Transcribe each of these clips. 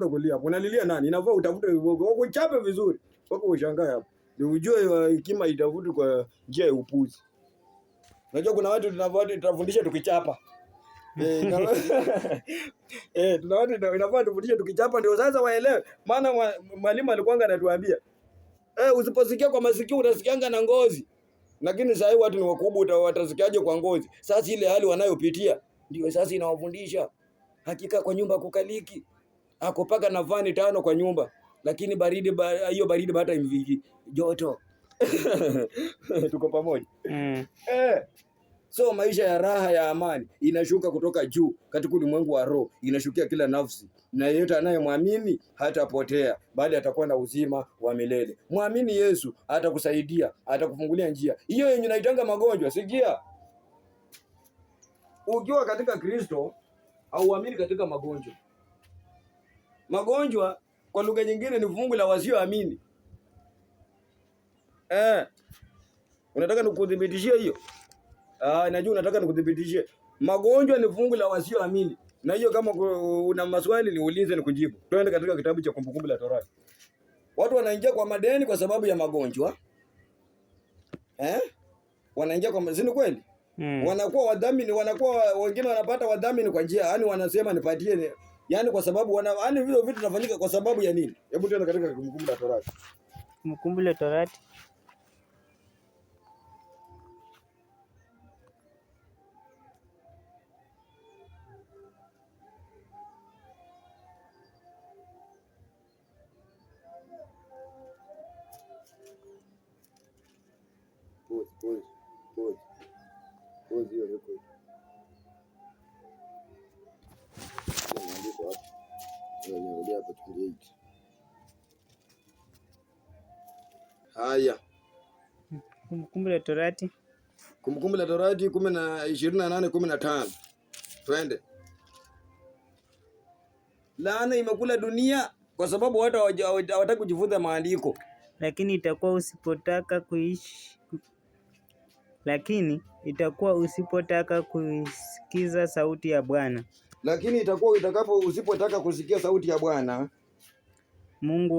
kulia. Unalilia nani? Inafaa utafute ukuchape vizuri. Wako ushangae hapo. Ni ujue hekima itafuti kwa njia ya upuzi. Unajua kuna watu tunafundisha tukichapa. Tuna watu inafaa tufundishe tukichapa ndio sasa waelewe. Maana mwalimu alikuwa anatuambia usiposikia kwa masikio utasikianga na ngozi. Lakini sasa hivi watu ni wakubwa watasikiaje kwa ngozi? Sasa ile hali wanayopitia ndio sasa inawafundisha. Hakika kwa nyumba kukaliki. Akopaka na vani 5 kwa nyumba. Lakini baridi hiyo baridi hata imviki joto. Tuko pamoja. So maisha ya raha ya amani inashuka kutoka juu katika ulimwengu wa roho, inashukia kila nafsi. Na yeyote anayemwamini hatapotea, bali atakuwa na uzima wa milele. Muamini Yesu, atakusaidia, atakufungulia njia. Hiyo yenye inaitanga magonjwa, sikia. Ukiwa katika Kristo, hauamini katika magonjwa. Magonjwa kwa lugha nyingine ni fungu la wasioamini. Unataka nikudhibitishie hiyo? Najua unataka nikudhibitishie. Magonjwa ni fungu la wasioamini. Na hiyo kama una maswali niulize nikujibu. Twende katika kitabu cha Kumbukumbu la Torati. Watu wanaingia kwa madeni kwa sababu ya magonjwa. Wanaingia kwa madeni kweli? Wanakuwa wadhamini, wengine wanapata wadhamini kwa njia, yani wanasema nipatie, yani kwa sababu yani vile vitu vinafanyika kwa sababu ya nini? Hebu twende katika Kumbukumbu la Torati. Kumbukumbu la Torati. Pause hiyo record. Nimerudia hapo 28. Haya. Kumbukumbu la Torati. Kumbukumbu la Torati 28:15. Twende. Laana imekula dunia kwa sababu watu hawataka kujifunza maandiko. Lakini itakuwa usipotaka kusikiza sauti ya Bwana. Lakini usipotaka kusikia sauti ya Bwana Mungu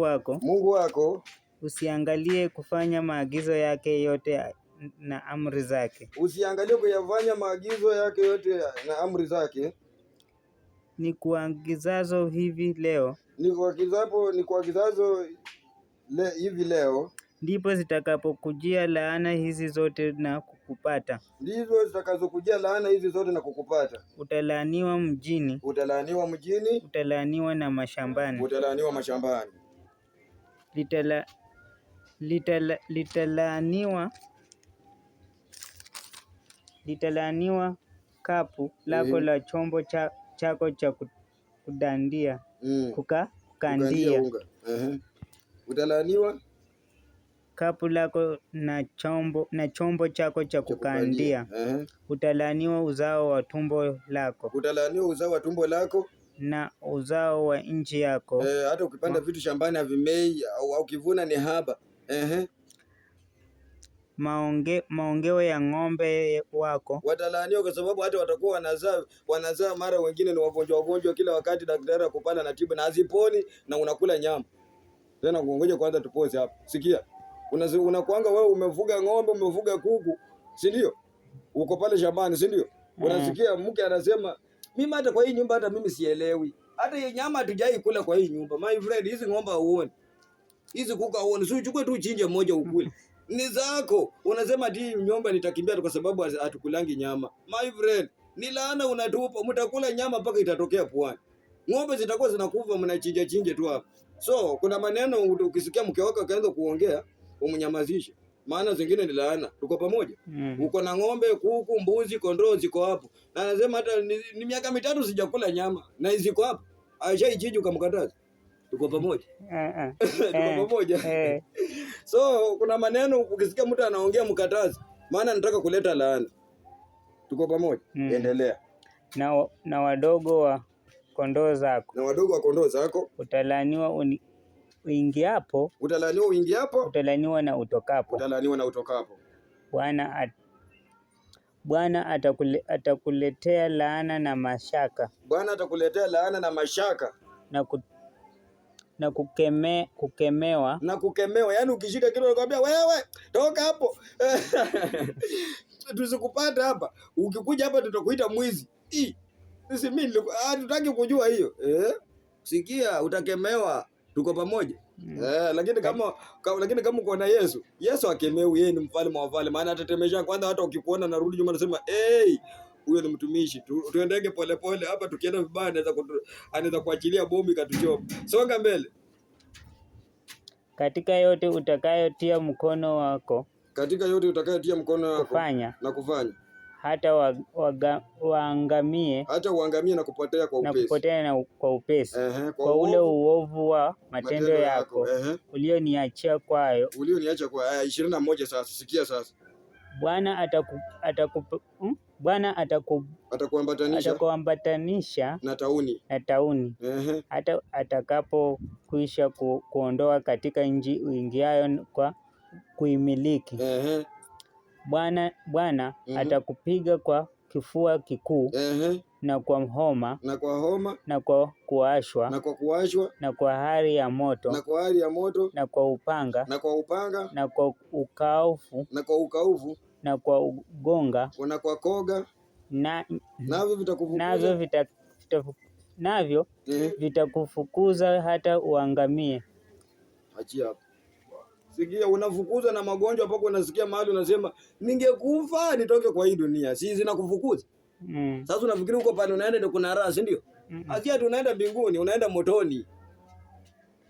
wako, usiangalie kufanya maagizo yake yote na amri zake. Usiangalie kuyafanya maagizo yake yote na amri zake. Ni kuagizazo hivi leo. Hivi leo. Ndipo zitakapokujia laana hizi zote na kukupata. Ndizo zitakazokujia laana hizi zote na kukupata. Utalaaniwa mjini. Utalaaniwa na mashambani. Litalaaniwa kapu lako la chombo chako cha kudandia. Kukandia. Utalaaniwa kapu lako na chombo chako cha kukandia. Utalaaniwa uzao wa tumbo lako. Na uzao wa nchi yako. Hata ukipanda vitu shambani havimei au ukivuna ni haba. Maongeo ya ng'ombe wako. Watalaaniwa kwa sababu hata watakuwa wanazaa mara wengine ni wagonjwa kila wakati, daktari akupana na tiba na haziponi na unakula nyama. Tena ngoja kwanza tupose hapo. Sikia. Unakuanga wewe umefuga ng'ombe, umefuga kuku, si ndio? Uko pale shambani, si ndio? Unasikia mke anasema, mimi hata kwa hii nyumba hata mimi sielewi. Hata hii nyama hatujai kula kwa hii nyumba. My friend, hizi ng'ombe huoni. Hizi kuku huoni. Si uchukue tu chinje moja ukule. Ni zako. Unasema ati nyumba nitakimbia kwa sababu hatukulangi nyama. My friend, ni laana unatupa. Mtakula nyama mpaka itatokea puani. Ng'ombe zitakuwa zinakufa mnachinja tu hapa. So, kuna maneno ukisikia mke wako akaanza kuongea, umnyamazishe. Maana zingine ni laana. Tuko pamoja? Uko na ng'ombe, kuku, mbuzi, kondoo ziko hapo. Na anasema hata ni miaka 3 sijakula nyama na ziko hapo. Aishaichinja ukamkataza. Tuko pamoja? Tuko pamoja? So, kuna maneno ukisikia mtu anaongea mkataza, maana anataka kuleta laana. Tuko pamoja? Endelea. Na wadogo wa kondoo zako. Utalaaniwa uingiapo. Utalaaniwa na utokapo. Bwana atakuletea laana na mashaka. kukemewa. Na kukemewa, yaani ukishika kitu anakuambia wewe toka hapo. Tusikupata hapa. Ukikuja hapa tutakuita mwizi. Sisi mimi hatutaki kujua hiyo. Sikia, utakemewa. Tuko pamoja. Lakini kama uko na Yesu akemewi, yeye ni mfalme wa wafalme. Maana atatemesha kwanza, hata ukikuona narudi nyuma anasema, huyo ni mtumishi. Tuendeke polepole hapa, tukienda vibaya anaweza kuachilia bomu ikatuchoma. Songa mbele. Katika yote utakayotia mkono wako kufanya hata waangamie na kupotea kwa upesi kwa ule uovu wa matendo yako ulioniacha kwayo. 21 sasa. Sikia sasa. Bwana atakuambatanisha na tauni hata atakapokwisha kuondoa katika nchi uingiayo kwa kuimiliki. Bwana atakupiga kwa kifua kikuu na kwa homa na kwa kuwashwa na kwa hari ya moto na kwa upanga na kwa ukaufu na kwa ugonga na kwa koga, navyo vitakufukuza hata uangamie. Achia hapo. Sikia, unafukuza na magonjwa mpaka unasikia mahali unasema ningekufa nitoke kwa hii dunia. Si zinakufukuza? Sasa unafikiri uko pale unaenda ndio kuna raha, si ndio? Achia, tunaenda mbinguni, unaenda motoni.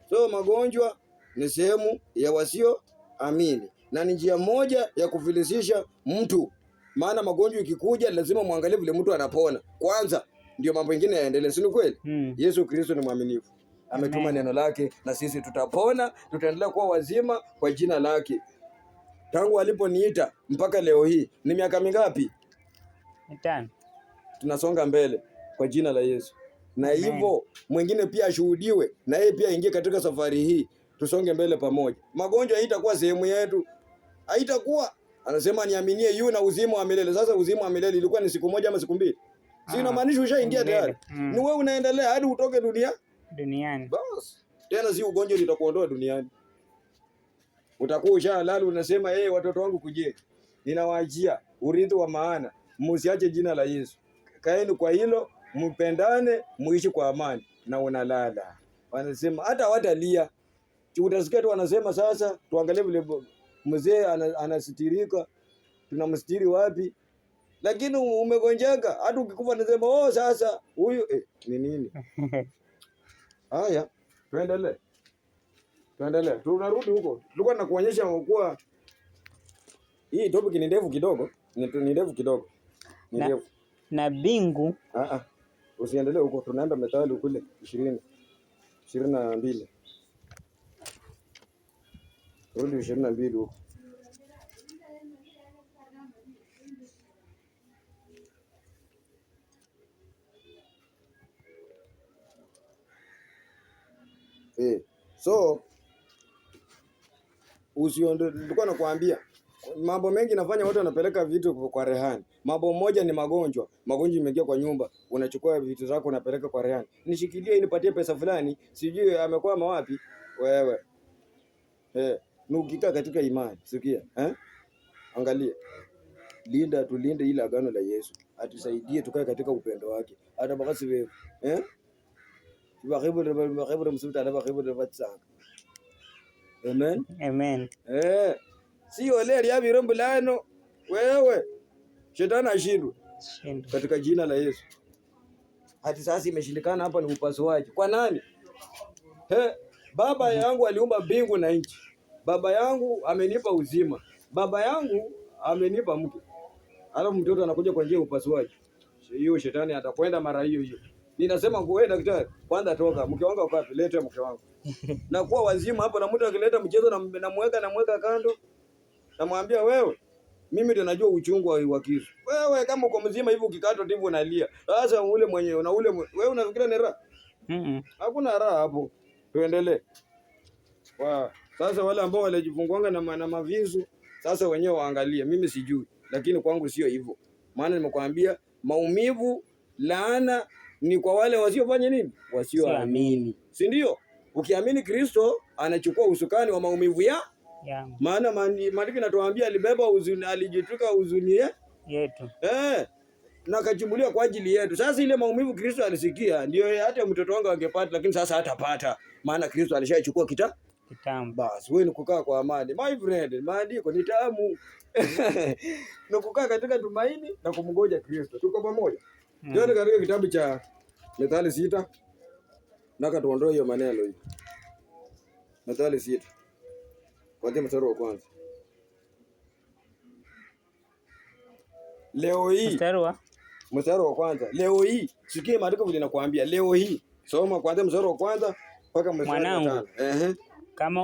So magonjwa ni sehemu ya wasio amini. Na ni njia moja ya kufilisisha mtu. Maana magonjwa ikikuja lazima muangalie vile mtu anapona. Kwanza ndio mambo mengine yaendelee, si kweli? Yesu Kristo ni mwaminifu. Ametuma neno lake na sisi tutapona, tutaendelea kuwa wazima kwa jina lake. Tangu aliponiita mpaka leo hii ni miaka mingapi? 5. Tunasonga mbele kwa jina la Yesu. Na hivyo mwingine pia ashuhudiwe na yeye pia aingie katika safari hii. Tusonge mbele pamoja. Magonjwa haitakuwa sehemu yetu. Haitakuwa. Anasema niaminie yu na uzima wa milele. Sasa uzima wa milele ilikuwa ni siku moja ama siku mbili? Si inamaanisha ushaingia tayari. Ni wewe unaendelea hadi utoke duniani. Bas. Tena si ugonjwa litakuondoa duniani. Utakuwa ushalala unasema watoto wangu kujie. Ninawaachia urithi wa maana. Msiache jina la Yesu. Kaeni kwa hilo, mpendane, muishi kwa amani na unalala. Wanasema hata watalia. Utasikia tu wanasema sasa tuangalie vile mzee anasitirika. Tunamstiri wapi? Lakini umegonjeka, hata ukikufa nasema sasa huyu ni nini? Haya, tuendelee. Tunarudi huko. Tulikuwa nakuonyesha kuwa hii topic ni ndefu kidogo, ni ndefu kidogo. Ni ndefu. Na bingu. Usiendelee huko, tunaenda Methali kule 22. Rudi 22 huko. So tulikuwa nakwambia mambo mengi nafanya watu wanapeleka vitu kwa rehani. Mambo moja ni magonjwa. Magonjwa imeingia kwa nyumba, unachukua vitu zako unapeleka kwa rehani. Nishikilie inipatie pesa fulani, sijui amekwama wapi wewe. Nukikaa katika imani, sikia, angalia. Tulinde ile agano la Yesu. Atusaidie tukae katika upendo wake. Hata bakasi wewe, Amen. Sio leo ya virombulano wewe. Shetani ashindwe katika jina la Yesu. Hadi sasa imeshindikana hapa ni upasuaji. Kwa nani? Baba yangu aliumba mbingu na nchi. Baba yangu amenipa uzima. Baba yangu amenipa mke. Alafu mtoto anakuja kwa njia ya upasuaji. Hiyo shetani atakwenda mara hiyo. Ninasema wewe daktari, kwanza toka. Mke wangu ukapi, leta mke wangu. Na kuwa wazima hapo na mtu akileta mchezo namweka kando. Namwambia wewe, mimi ndio najua uchungu wa kisu. Wewe kama uko mzima hivi ukikatwa ndivyo unalia. Sasa ule mwenyewe na ule wewe unafikiria ni raha? Hakuna raha hapo. Tuendelee. Sasa wale ambao walijifungwanga na mavisu, sasa wenyewe waangalie. Mimi sijui, lakini kwangu sio hivyo. Maana nimekwambia maumivu, laana ni kwa wale wasiofanya nini? Wasioamini. Si ndio? Ukiamini Kristo anachukua usukani wa maumivu maana maandiko yanatuambia alibeba huzuni, alijitwika huzuni yetu. Na akachimbuliwa kwa ajili yetu. Sasa ile maumivu Kristo alisikia ndio hata mtoto wangu angepata, lakini sasa hatapata maana Kristo alishachukua kitambo. Basi wewe ni kukaa kwa amani. My friend, maandiko ni tamu. Na kukaa katika tumaini na kumngoja Kristo. Tuko pamoja? Ndio katika kitabu cha Methali 6. Naka tuondoe hiyo maneno hiyo. Methali 6. Kuanzia mstari wa kwanza. Leo hii mstari wa kwanza. Leo hii sikia maandiko vile nakwambia. Leo hii soma kuanzia mstari wa kwanza mpaka mstari wa 5. Kama